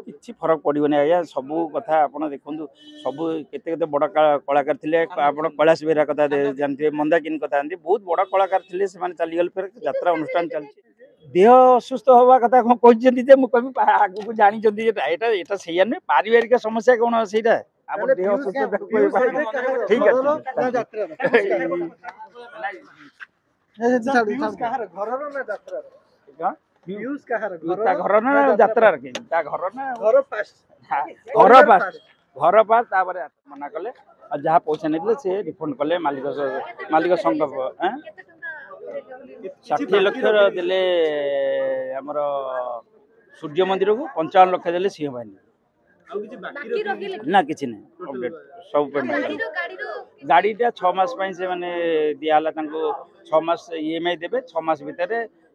किसी फरक पड़ोनी आज्ञा सब कथा आप देखो सब केते बड़ कलाकार थे आप कैलाश बेहरा कथा जानते मंदाकिनी कथा जानते बहुत बड़ कलाकार थे से चलीगले फिर यात्रा अनुष्ठान चलती देह असुस्थ हवा कथा कौन कहते मुझे आगू जानी से नुहे पारिवारिक समस्या कौन से आप देह असुस्थ ठीक है घर ना यात्रा घर पास मना कले जहाँ पैसा नहीं से रिफंड कले मालिक संघ 60 लाख देले आमर सूर्य मंदिर को 55 लाख देले सिंह बाहिनी ना किसी नहीं अपडेट सब पेमेंट गाड़ीटा 6 मास से माने दियाला 6 मास ईएमआई देवे 6 मास भितर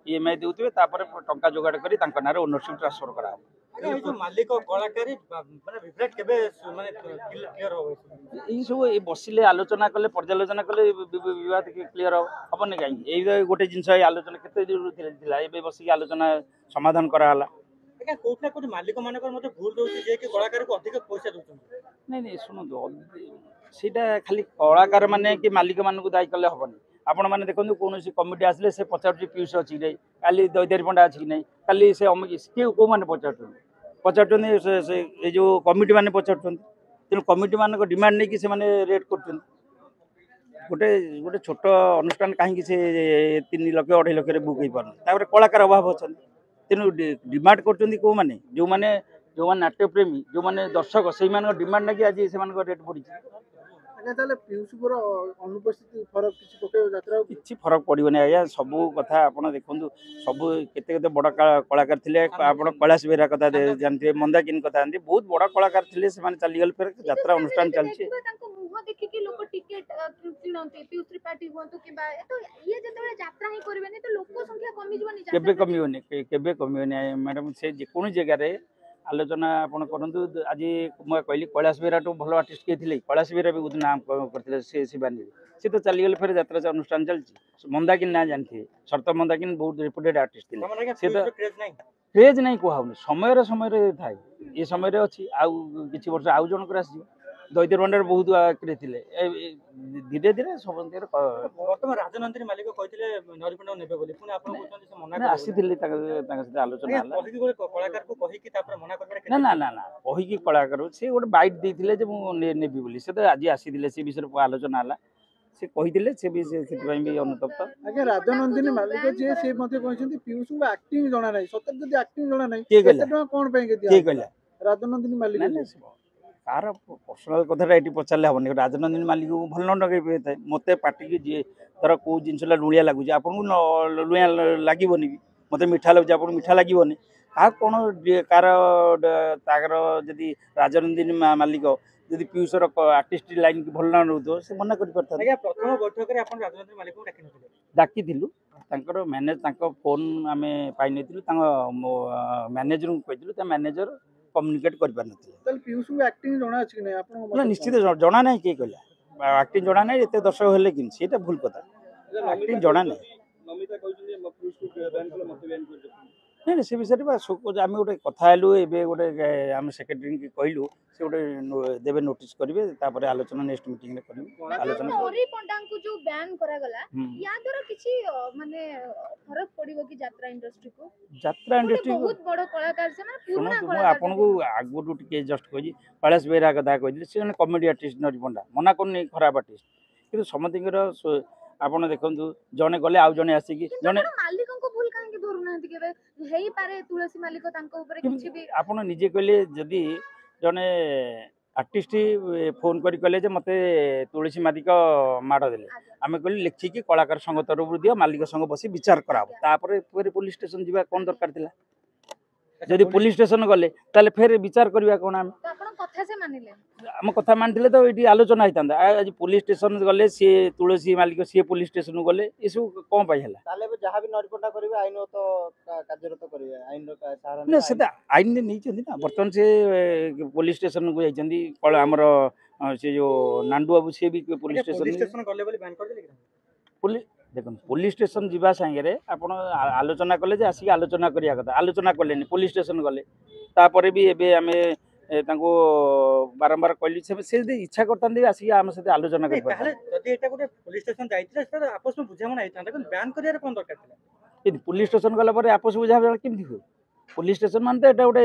ईएमआई देउतबे तापर टंका जोगाड़ करी नारे ओनरशिप ट्रांसफर करा मालिक कलाकारी माने विभ्राट केबे माने क्लियर हो यही सब बसिले आलोचना कले पर्यालोचना कले विवाद क्लियर हबने कहीं यही गोटे जिनस आलोचना केते बसिक आलोचना समाधान कराला कोठना कोठी मालिक मानकर मते भूल दोछि जे कि कलाकार को अधिक पैसा दोछन नहीं सुनो सीटा खाली कलाकार माने कि मालिक मान को दायी कले हबनी आपण मैंने देखो कौन कमिटी आसिले से पचार पीयूष अच्छी नहीं काली दैदारी पंडा अच्छी नहीं काली से किए कौ मैंने पचार जो कमिटी मैंने पचार तेणु कमिटी मान डिमांड नहीं कि रेट कर गोटे गोटे छोट अनुष्ठान कहीं से 3 लाख 2.5 लाख बुक हो पार कलाकार अभाव अच्छा तेणु डिमांड कर जो मैंने जो नाट्यप्रेमी जो मैंने दर्शक से डिमांड ना कि आज से रेट बढ़ी किसी फरक पड़ोनी आज्ञा सब कथा आप देखो सब केते बड़ कलाकार थे आप कैलाश बेहरा कथा जानते मंदाकिनी कथा जानते बहुत बड़ कलाकार थे से चलीगले फिर यात्रा अनुष्ठान चलती कमिबनी मैडम से जेको जगह आलोचना आपड़ करूँ आज मैं कहली कैलाश बेहरा भल आर्टिस्ट किए थे कैलाश बेहरा भी बहुत नाम करते शिवानी सी तो चलीगले फिर यात्रा अनुष्ठान चलती मंदाकिनी ना जानते शरत मंदाकिनी बहुत रेपुटेड आर्टिस्ट थे क्रेज नहीं कहूनी समय थाए ये समय अच्छी किसी वर्ष आउ जनकर आस दैतर पंडार बहुत आगे थे धीरे धीरे सब बर्तमान राजनंदिनी मालिक कहते नरीपंडा नेबे बोली पुणी आपन कहते से मना आसी आलोचना कलाकार को कहि कि तापर मना करबे ना ना ना ना कहि कि कलाकार से गोटे बाइट देथिले जे मु नेबी बोली से तो आज आसीथिले से विषय आलोचना हला से कहिथिले से भी से भी अनुतप्त आगे राजनंदिनी मालिक जे से मते कहछन्ती पीयूष को एक्टिंग जणा नै सत्य जदी एक्टिंग जणा नै केते टका कोन पे के दिया के कहला राजनंदिनी मालिक तार पर्सनाल कथा ये पचारे हेनी राजनंदिनी मालिक को भल न लगे था मत पार्टी की जी धर कौ जिनसा लुणिया लगुच आपको लुणिया लगे भी मत मीठा लगे आप मीठा लगे क्या कौन कार जदि राजनंदिनी मालिक जदि पीयूषर आर्टिस्ट लाइन की भल ना रोक से मना कर प्रथम बैठक डाकी मैनेज फोन आम पाई मैनेजर को कही मैनेजर कम्युनिकेट कर पार निश्चित जना ना किए कहला एक्टिंग जना ना ये दर्शक हेल्ले कि भूल कथा एक्टिंग जना ना नहीं से विषय आम गोटे कथा गोटे आम सेक्रेटरी की कहलु से गोटे देवे नोटिस करेंगे आलोचना नेक्स्ट मीटिंग में करेंगे आलोचना जो बैन करा गला या द्वारा किछि माने फरक पड़िबो कि यात्रा इंडस्ट्री बहुत बड़ कलाकार से ना पुराना कलाकार आपन को आगु टिके जस्ट कहि कैलाश बेहरा कथा कहि से कॉमेडी आर्टिस्ट नरीपंडा मना करनी खराब आर्टिस्ट किंतु समथिंगर आपन देखंतु जने गले आउ जने आसी कि जने मालिकन को भूल काहे धरुनांती केबे हेई पारे तुलसी मालिक तांको ऊपर किछि भी आपन निजे कहले जदी जने आर्टिस्ट फोन करी कहले जे मते तुलसी मालिक माड़ देले आमे कहली लिखिकी कलाकार संघ तरफ दियो मालिक संघ बसी विचार कराबो तापर फिर पुलिस स्टेशन जीवा कोन दरकार थिला जदि पुलिस स्टेशन गले ताले फिर विचार करबा कोन हम आपन कथा से मानिले हम कथा मानथिले तो एटी आलोचना होता आज पुलिस स्टेशन गले सी तुलसी मालिक सी पुलिस स्टेशन गले ये सब कौन पाई हला ताले जहां भी नरीपंडा करबे आईन तो कार्यरत करबे आईन रो सहारा ना सेटा आईन ने नहीं चंदी ना बर्तन से पुलिस स्टेशन को जाइचंदी कळ हमर से जो नांडू बाबू से भी पुलिस स्टेशन गले बोली बैन कर देले पुलिस देखो पुलिस स्टेशन जीवा सांगे आपण आलोचना कले जे आसिक आलोचना करिया कथा आलोचना कले पुलिस स्टेशन गले तापर भी एबे आमे बारंबार कहली से इच्छा करते आसिक आम सहित आलोचना कर जदि एटा गोटे पुलिस स्टेशन जाइतिले सर आपस में बुझामणा आइता कोन बैन करियार कोन दरकार थिला पुलिस स्टेशन गला पर आपस बुझाबा केमती हुए पुलिस स्टेशन मान तो एटा गोटे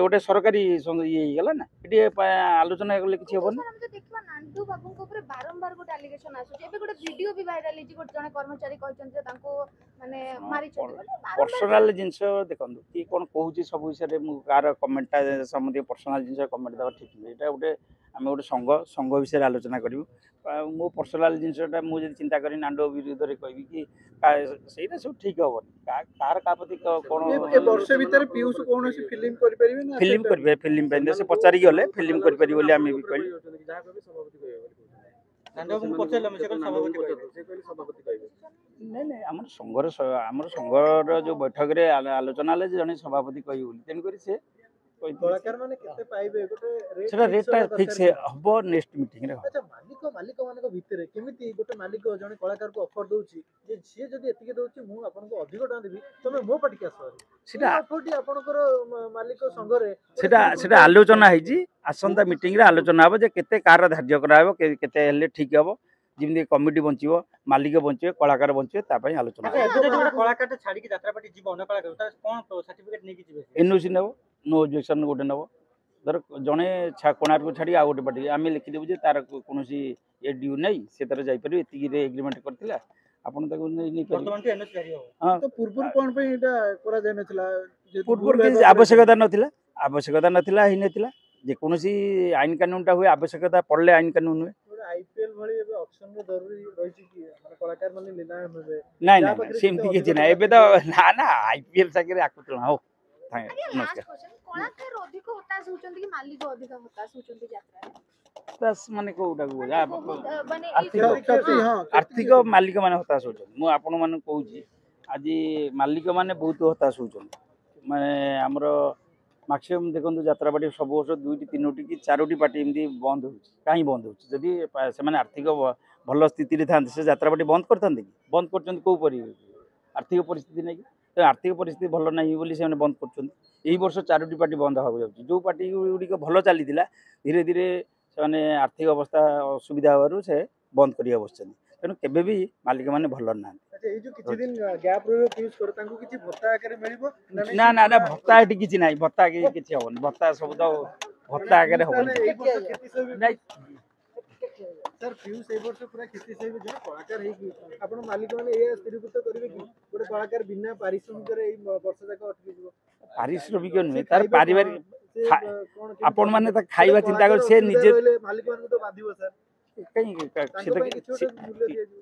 गोटे सरकारी ये गला ना ये आलोचना कले किछि होबन हम तो देखबा नांदू बाबू को ऊपर बारंबार गोटे एलिगेशन आसु एबे गोटे वीडियो भी वायरल हिची गोटे जने कर्मचारी कहचन जे तांको माने मारि छथि पर्सनल जिंस देखंदु कि कोन कहूची सब विषय रे मु कार कमेंट सम्बन्धी पर्सनल जिंस कमेंट दवा ठीक नै एटा गोटे आमे गोटे संघ विषय आलोचना करिवु मो पर्सनल जिंसटा मु जे चिंता करी नांडो विरुद्ध रे कहबी कि सेटा सब ठीक होबन कार कापति कोन ए वर्ष भीतर पीयूष कोनोसी फिल्म करि परिबे ना फिल्म पेन से पचारि गले फिल्म करि परि बोली आमे भी कहली नांदो को पचल हम से सभापति कहबे नहीं नहीं आमर संघर जो बैठक रे आलोचना ले जने सभापति कहि बोली तेन करी से कलाकार माने केते पाइबे गोटे सेटा रेट फिक्स हबो नेक्स्ट मीटिंग रे अच्छा मालिक मानक भितरे केमिति गोटे मालिक जने कलाकार को ऑफर दोउची जे सी जदी एतिके दोउची मु आपन को अधिक टका देबी तमे मो पाटी के आसो सेटा ऑफरटी आपनकर मालिक संघरे सेटा आलोचना हैजी आसंता मीटिंग रे आलोचना हबो जे केते कार धार्य कराबो केते हेले ठीक हबो जिमि कमिटी बंचिबो मालिक बंचिबे कलाकार बंचिबे ता पई आलोचना कलाकार छाड़ी की यात्रा पार्टी जीव अन कलाकार ता कोन सर्टिफिकेट नेकी जीवे एनओसी नेबो नो ऑब्जेक्शन गोटे नेबो धर जने कोणार को छाड़ी आ गोटे पार्टी आमे लिखि देबु जे तार कोनोसी ए ड्यू नै से तार जाई परिबे एतिकी रे एग्रीमेंट करथिला आपण ताको नै परिबे वर्तमान के एनओसी जारी हो हां तो पूर्व कोन पे एटा करा जाय नथिला पूर्व की आवश्यकता नथिला हि नथिला जे कोनोसी आईन कानून टा हुए आवश्यकता पड़ले आईन कानून हुए आईपीएल भली एबे ऑप्शन में जरूरी रहिछि कि कलाकार माने निर्णय होबे नहीं सेमती किछि ना एबे तो ना आईपीएल साके आकुतला हो नमस्कार कलाकार अधिक हताश होचंती कि मालिक अधिक हताश होचंती यात्रा बस माने कोउटा को माने आर्थिक मालिक माने हताश होचन मु आपण माने कहूची आज मालिक माने बहुत हताश होचन माने हमरो मैक्सिमम देखो यात्रा पार्टी सब वर्ष 2टी 3टी कि 4टी पार्टी एमती बंद हो कहीं बंद हो जदि से आर्थिक भल स्थिति था से यात्रा पार्टी बंद करते कि बंद कर कौ पर आर्थिक परिस्थिति नहीं तो आर्थिक परिस्थिति भल नहीं बोली से बंद कर वर्ष 4टी पार्टी बंद हो जाए जो पार्टी गुड़िक भल चली धीरे धीरे से आर्थिक अवस्था असुविधा हो से बंद कर बस तेणु केबे भी मालिक माने भल ना ए जो किछि दिन गैप रो यूज कर तांको किछि भत्ता आकर मिलिबो ना ना ना भत्ता एटी किछि नाही भत्ता के किछि होबन भत्ता सब तो भत्ता आगे होबन नाही सर पीयूष ए वर्ष पूरा खेती से जो कलाकार है कि आपण मालिक माने ए स्थिरीकृत करिवे कि गोटे कलाकार बिना पारिश्रमिक रे ए वर्ष तक अटकी जीवो पारिश्रमिक नहीं तार पारिवारिक आपण माने त खाइबा चिंता कर से निजे मालिक मान तो बाधिबो सर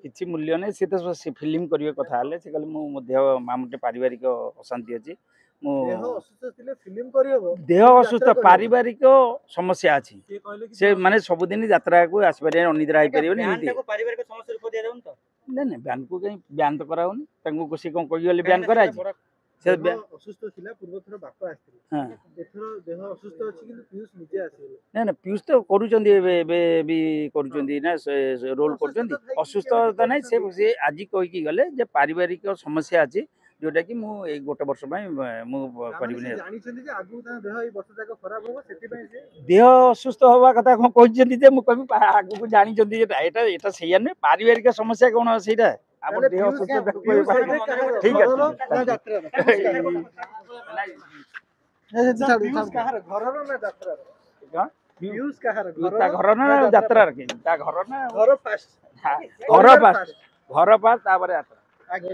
किसी मूल्य नहीं सी तो फिल्म करिवे कथा हले से कहले मो मध्य मामटे पारिवारिक अशांति अछि मो देह असुस्थ पारिवारिक समस्या अछि से माने सब दिन यात्रा को आसबारे अनिद्रा होई परिबे नहीं पारिवारिक समस्या रूप दिया जाउन त नहीं बयान को कहीं बयान तो कराउन तांको कोसी कोन कहियो बयान करा से असुस्थ थिला पूर्व थर बापा आस्थिले हां एथरो देह असुस्थ अछि कि पीयूष निजे आसिले नहीं पीयूष तो करूचंदी भी करूचंदी ना रोल करूचंदी असुस्थ तो नहीं से आज कहि गले जे पारिवारिक समस्या अछि जोटा कि मु एक गोटे वर्ष में मु परिबने जानि छथि जे आगु ता देह ई वर्ष तक खराब हो सेति पय से देह असुस्थ होवा कथा कोन कहिचंदी जे मु कहि आगु को जानि छथि जे एटा सही नै पारिवारिक समस्या कोन सेटा आप देह असुस्थ ठीक है पीयूष कहार घर रो ना यात्रा हां पीयूष कहार घर ना यात्रा रे ता घर ना घर फास्ट घर पास तापर यात्रा आगे